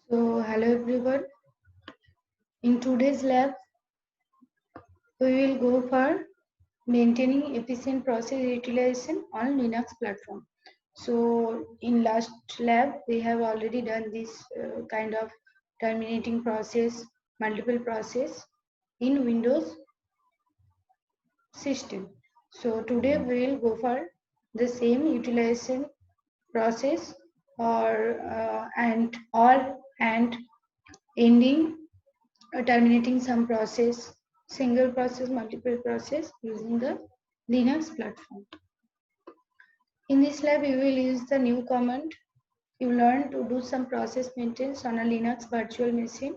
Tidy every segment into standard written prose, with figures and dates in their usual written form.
So, hello everyone. In today's lab, we will go for maintaining efficient process utilization on Linux platform. So, in last lab, we have already done this kind of terminating process, multiple process in Windows system. So, today we will go for the same utilization process or and ending terminating some process, single process, multiple process using the Linux platform. In this lab, you will use the new command. You learn to do some process maintenance on a Linux virtual machine.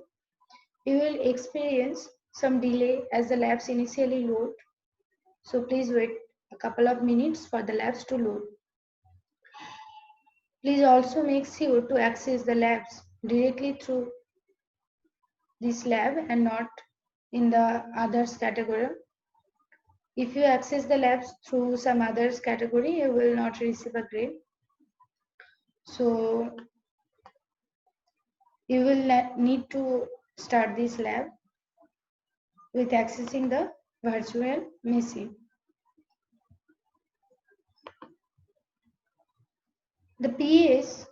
You will experience some delay as the labs initially load. So please wait a couple of minutes for the labs to load. Please also make sure to access the labs directly through this lab and not in the others category. If you access the labs through some others category, you will not receive a grade. So you will need to start this lab with accessing the virtual machine. The ps-aux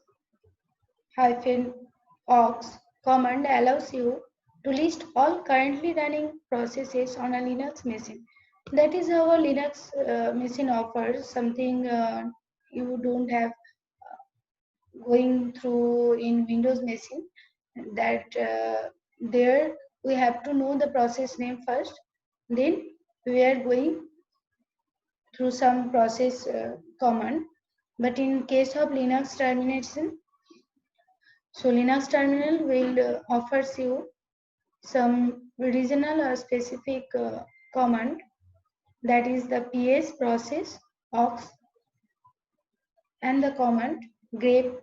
command allows you to list all currently running processes on a Linux machine. That is how a Linux machine offers something you don't have going through in Windows machine. That there we have to know the process name first, then we are going through some process command. But in case of Linux termination, so Linux terminal will offers you some regional or specific command, that is the ps process aux and the command grep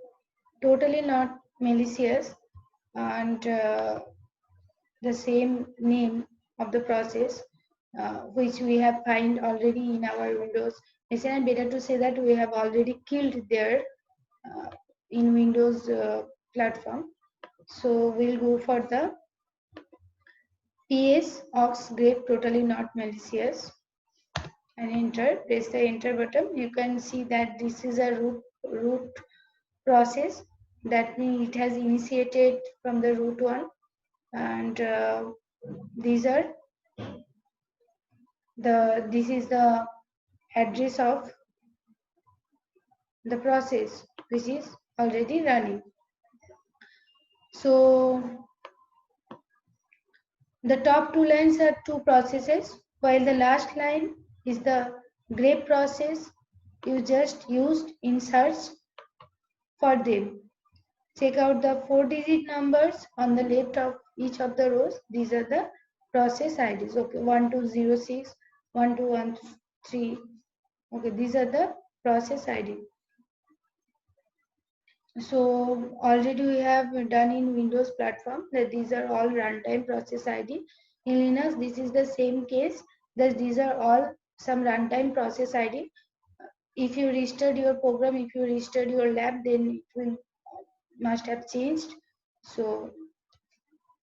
totally not malicious, and the same name of the process which we have find already in our Windows machine. And better to say that we have already killed there in Windows platform. So we'll go for the ps aux grep totally not malicious and enter. Press the enter button. You can see that this is a root process. That means it has initiated from the root one, and these are this is the address of the process which is already running. So the top two lines are two processes, while the last line is the grep process you just used in search for them. Check out the 4-digit numbers on the left of each of the rows. These are the process IDs. Okay, 1206, 1213. Okay, these are the process ID. So already we have done in Windows platform that these are all runtime process ID. In Linux, this is the same case, that these are all some runtime process ID. If you restarted your program, if you restarted your lab, then it will must have changed. So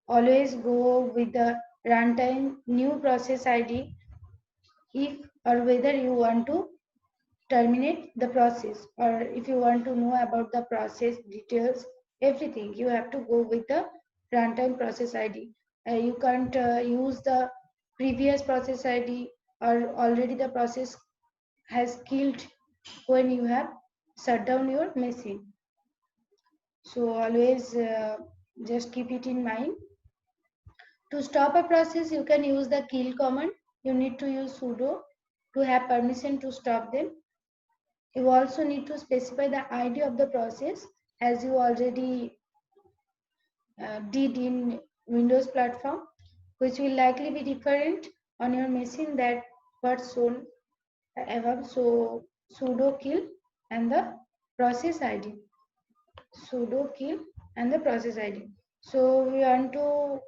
always go with the runtime new process ID if or whether you want to terminate the process, or if you want to know about the process details, everything you have to go with the runtime process ID. You can't use the previous process ID, or already the process has killed when you have shut down your machine. So always just keep it in mind. To stop a process, you can use the kill command. You need to use sudo to have permission to stop them. You also need to specify the ID of the process, as you already did in Windows platform, which will likely be different on your machine that what's shown above. So sudo kill and the process ID. Sudo kill and the process ID. So we want to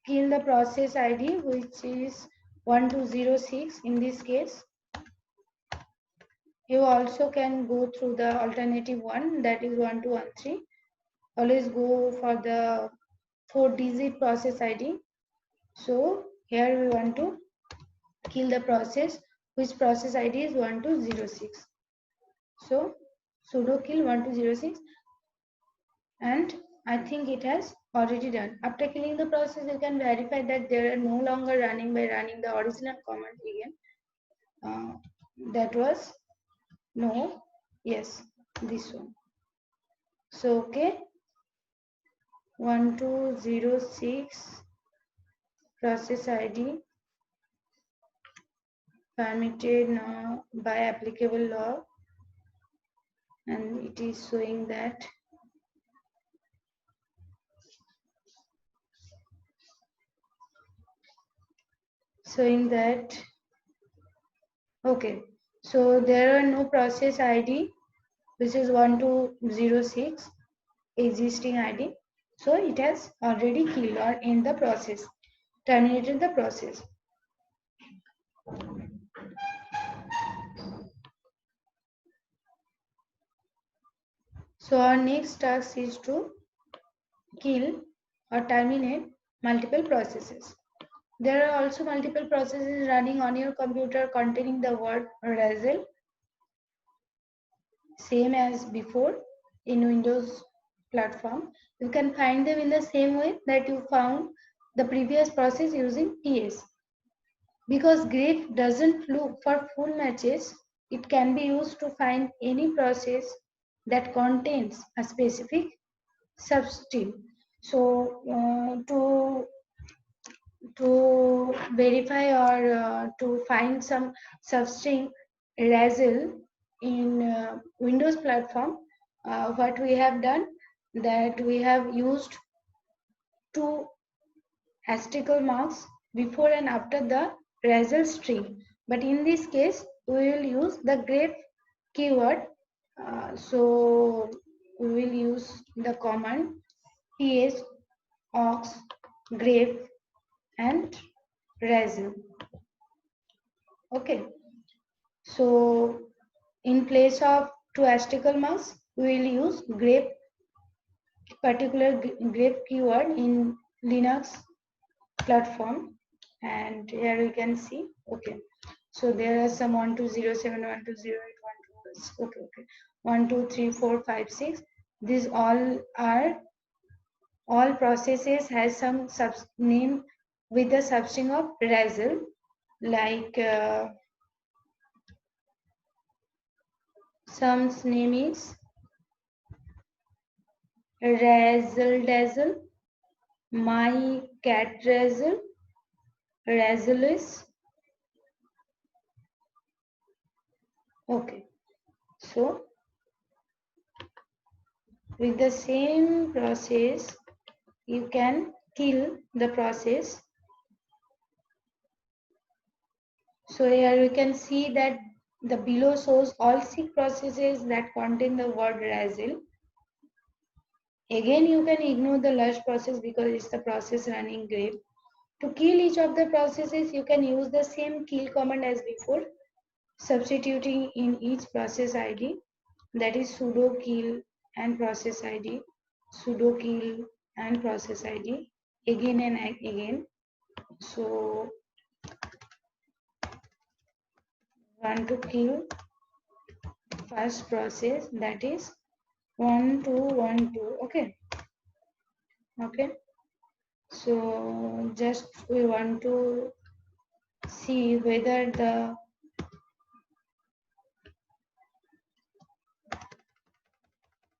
kill the process ID, which is 1206 in this case. You also can go through the alternative one, that is 1213. always go for the 4-digit process ID. So here we want to kill the process which process ID is 1206. So sudo kill 1206, and I think it has already done. After killing the process, you can verify that they are no longer running by running the original command again. That was no, yes, this one. So okay, 1206 process ID permitted now by applicable law, and it is showing that okay, so there are no process ID which is 1206 existing ID, so it has already killed or end the process, terminated the process. So our next task is to kill or terminate multiple processes. There are also multiple processes running on your computer containing the word Razel, same as before in Windows platform. You can find them in the same way that you found the previous process using PS. Because grep doesn't look for full matches, it can be used to find any process that contains a specific substring. So to verify or to find some substring Razel in Windows platform, what we have done, that we have used two asterisk marks before and after the Razel string. But in this case, we will use the grep keyword. So we will use the command ps aux grep and Razel. Okay, so in place of two asterisk marks, we will use grep, particular grep keyword in Linux platform, and here we can see. Okay, so there are some 1207, 1208, okay, 1 2 3 4 5 6. These all processes has some name with the substring of Razel, like some name is Razzle Dazzle, My Cat Razzle, Razzalis. Okay, so with the same process, you can kill the process. So here we can see that the below shows all 6 processes that contain the word Razzle. Again, you can ignore the last process because it's the process running grep. To kill each of the processes, you can use the same kill command as before, substituting in each process ID, that is sudo kill and process ID, sudo kill and process ID, again and again. So want to kill first process, that is 1212. Okay, so just we want to see whether the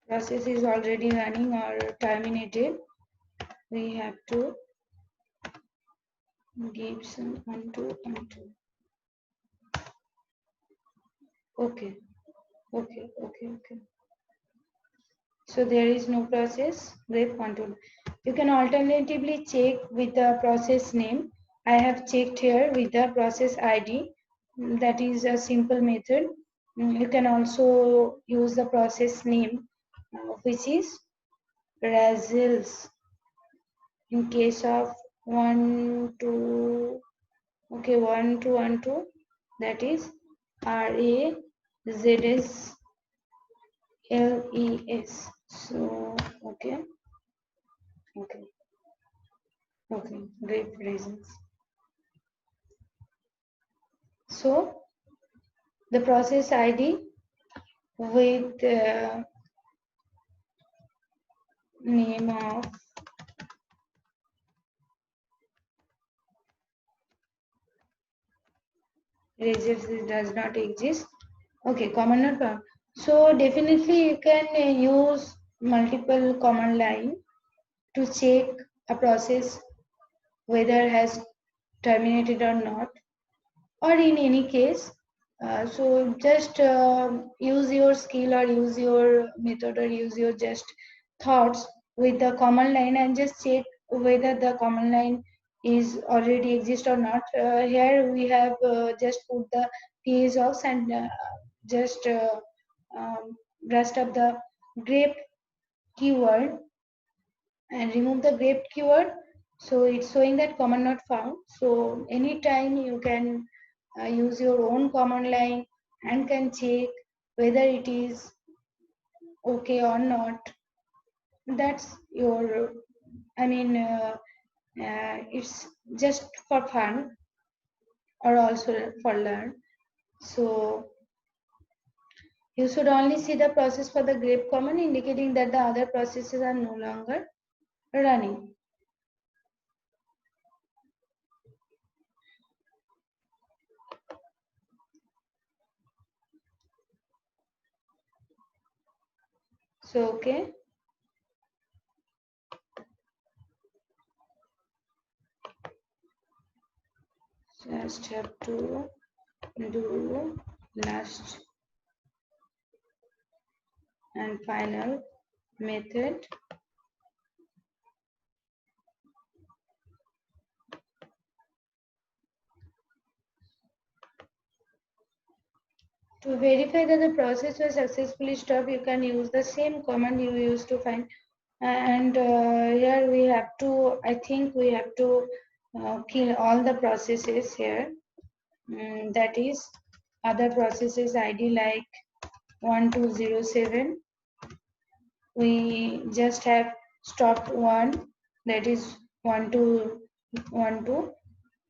process is already running or terminated. We have to give some 1212. Okay. So there is no process grep control. You can alternatively check with the process name. I have checked here with the process ID. That is a simple method. You can also use the process name, which is Razzles. In case of 1212, that is RAZSLES. So okay, great reasons. So the process ID with name of registry does not exist. Okay, command not found. So definitely you can use multiple command line to check a process whether has terminated or not, or in any case. So just use your skill or use your method or use your just thoughts with the command line and just check whether the command line is already exist or not. Here we have just put the PSOX and just rest of the grep keyword and remove the grep keyword. So it's showing that command not found. So anytime you can use your own command line and can check whether it is okay or not. That's your, I mean, it's just for fun or also for learn. So you should only see the process for the grep command indicating that the other processes are no longer running. So okay. Just have to do last and final method. To verify that the process was successfully stopped, you can use the same command you used to find. And here we have to, I think we have to kill all the processes here. That is other processes ID like 1207. We just have stopped one, that is 1212.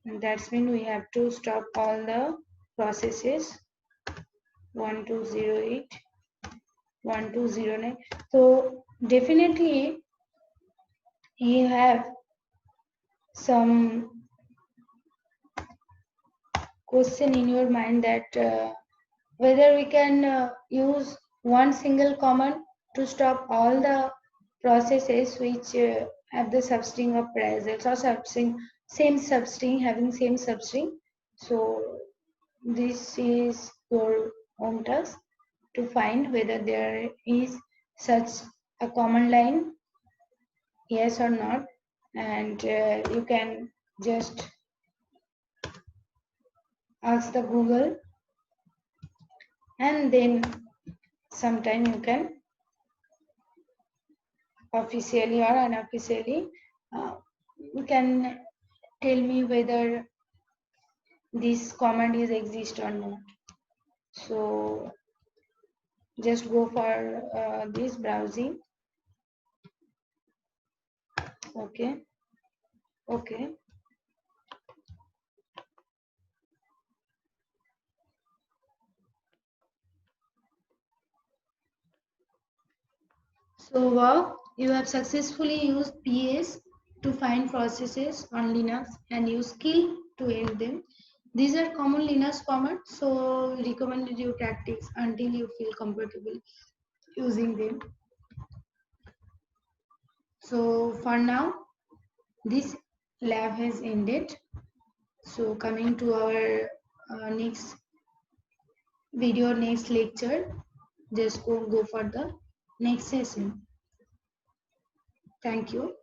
And that's mean we have to stop all the processes 1208, 1209. So definitely you have some question in your mind that whether we can use one single command to stop all the processes which have the substring of results or substring, same substring, having same substring. So this is your home task to find whether there is such a command line, yes or not, and you can just ask the Google, and then sometime you can officially or unofficially you can tell me whether this command is exist or not. So just go for this browsing. Okay. So wow, you have successfully used PS to find processes on Linux and use skill to end them. These are common Linux commands, so we recommended you practice until you feel comfortable using them. So for now, this lab has ended. So coming to our next video, next lecture, just go for the next session. Thank you.